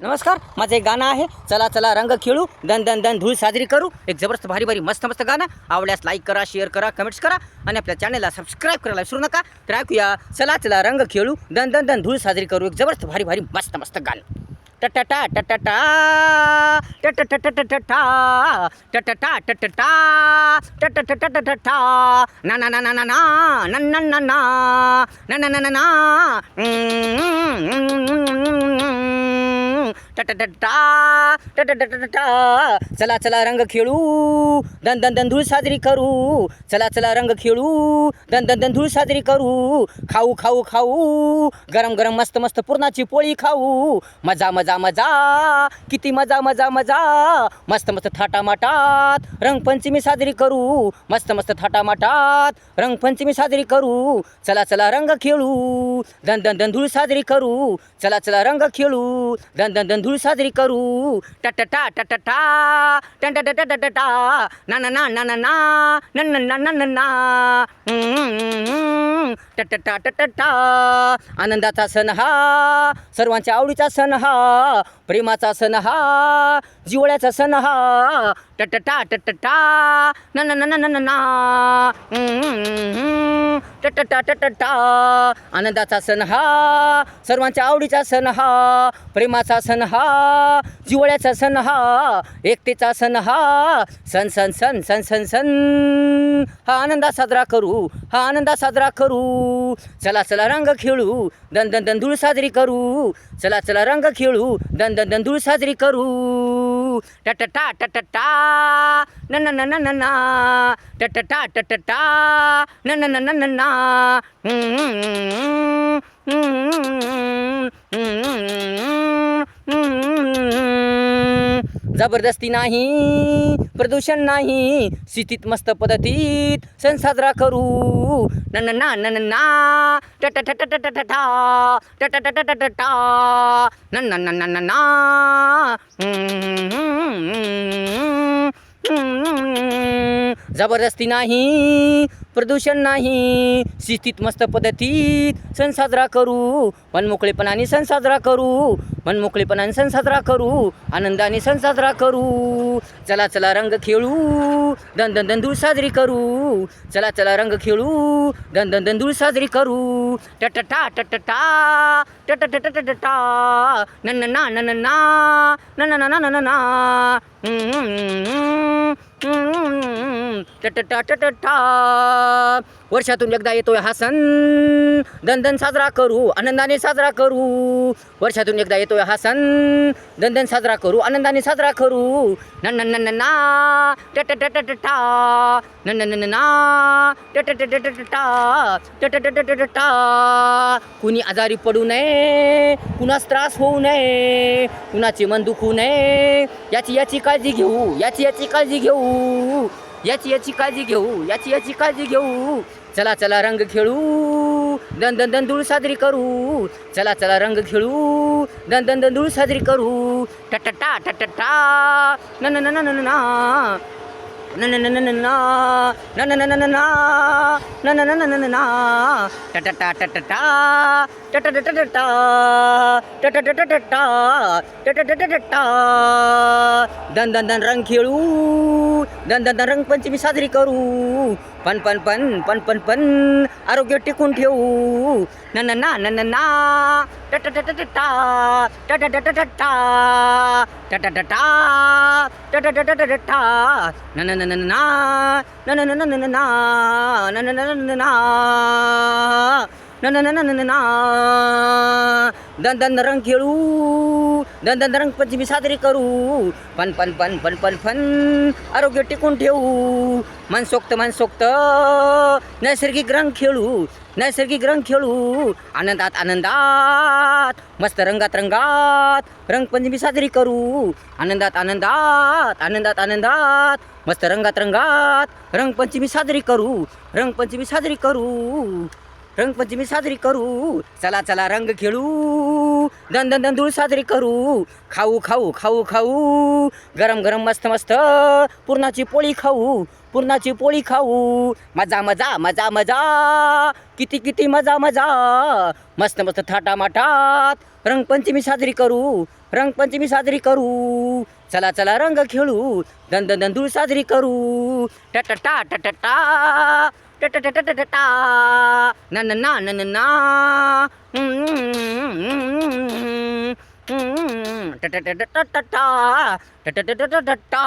नमस्कार, माझं एक गाणं आहे. चला चला रंग खेळू, दन दन दन धूळ साजरी करू. एक जबरदस्त भारी भारी मस्त मस्त गाणं. आवडल्यास लाईक करा, शेअर करा, कमेंट्स करा आणि आपल्या चॅनलला सबस्क्राईब करायला विसरू नका. तर ऐकूया, चला चला रंग खेळू, दन दन दन धूळ साजरी करू. एक जबरदस्त भारी भारी मस्त मस्त गाणं. टटटा टटटा टटटा टटटा टटटा टटटा टटटा टटटा ना ना ना ना ना ना ना ना ना ना ना ना टटटा टटटा. चला चला रंग खेळू, दन दन दन धूळ साजरी करू. चला चला रंग खेळू, दन दन दन धूळ साजरी करू. खाऊ खाऊ खाऊ, गरम गरम मस्त मस्त पुरणाची पोळी खाऊ. मजा मजा मजा, किती मजा मजा मजा. मस्त मस्त थाटामाटात रंगपंचमी साजरी करू. मस्त मस्त थाटामाटात रंगपंचमी साजरी करू. चला चला रंग खेळू, दन दन दन धूळ साजरी करू. चला चला रंग खेळू, दन दन दन धूळ साजरी करू. टटटा टटटा टटटा ना ना ना ना ना ना ना ना ना ना ना टटटा टटटा. आनंदाचा सण हा, सर्वांच्या आवडीचा सण हा, प्रेमाचा सण हा, जिवळ्याचा सण हा. टटटा टटटा ना ना ना ना ना ना टटटा टटटा. आनंदाचा सण हा, सर्वांच्या आवडीचा सण हा, प्रेमाचा सण हा, जिवळ्याचा सण हा, एकतेचा सण हा. सण सण सण सण सण सण हा आनंदा साजरा करू, हा आनंदा साजरा करू. चला चला रंग खेळू, दन दन दन धूळ साजरी करू. चला चला रंग खेळू, दन दन दन धूळ साजरी करू. टटटा टटटा न न न न न टटटा टटटा न न न न न जबरदस्ती नाही, प्रदूषण नाही, शिस्तीत मस्त पद्धतीत सण साजरा करू. न न ना न न ना टटटटटटटा टटटटटटा न न न न ना. जबरदस्ती नाही, प्रदूषण नाही, शिस्तीत मस्त पद्धतीत सण साजरा करू. मनमोकळेपणाने सण साजरा करू, मनमोकळेपणाने सण साजरा करू, आनंदाने सण साजरा करू. चला चला रंग खेळू, दन दन दन धूळ साजरी करू. चला चला रंग खेळू, दन दन दन धूळ साजरी करू. टटटा टटटा टटटटटटा न न ना न न ना न न ना न ना टटटा टटटा. वर्षातून एकदा येतोय हा सण, दन दन साजरा करू, आनंदाने साजरा करू. वर्षातून एकदा येतोय हा सण, दन दन साजरा करू, आनंदाने साजरा करू. न न न न ना टटटटटटा न न न ना टटटटटटा टटटटटटा. कुणी आजारी पडू नये, कुणास त्रास होऊ नये, कुणाचे मन दुखू नये, याची काळजी घेऊ, याची काळजी घेऊ, याची काळजी घेऊ, याची काळजी घेऊ. चला चला रंग खेळू, दन दन दन धूळ साजरी करू. चला चला रंग खेळू, दन दन दन धूळ साजरी करू. टटटा टटटा न न न न न ना न न न न न ना न न न न न ना न न न न न ना टटटा टटटा टटटटटा टटटटटा टटटटटा. दन दन दन रंग खेळू, दन दन दन रंगपंचमी साजरी करू. पन पन पन पन पन पन आरोग्य टिकून ठेवू. न न ना न न ना टटटटटा टटटटटा टटटटा टटटटटा न न न न ना न न न न न ना न न न न ना न न न न ना. दन दन रंग खेळू, दन दन रंगपंचमी साजरी करू. पन पन पन पन पन पन आरोग्य टिकून ठेवू. मनसोक्त मनसोक्त नैसर्गिक रंग खेळू, नैसर्गिक रंग खेळू. आनंदात आनंदात मस्त रंगात रंगात रंगपंचमी साजरी करू. आनंदात आनंदात आनंदात आनंदात मस्त रंगात रंगात रंगपंचमी साजरी करू. रंगपंचमी साजरी करू, रंगपंचमी साजरी करू. चला चला रंग खेळू, दन दन दन धूळ साजरी करू. खाऊ खाऊ खाऊ खाऊ, गरम गरम मस्त मस्त पुरणाची पोळी खाऊ, पुरणाची पोळी खाऊ. मजा मजा मजा मजा, किती किती मजा मजा. मस्त मस्त थाटामाटात रंगपंचमी साजरी करू. रंगपंचमी साजरी करू, चला चला रंग खेळू, दन दन दन धूळ साजरी करू, टटटा टटटा टटटटटटा ना ना ना ना ना टटटटटटा टटटटटटा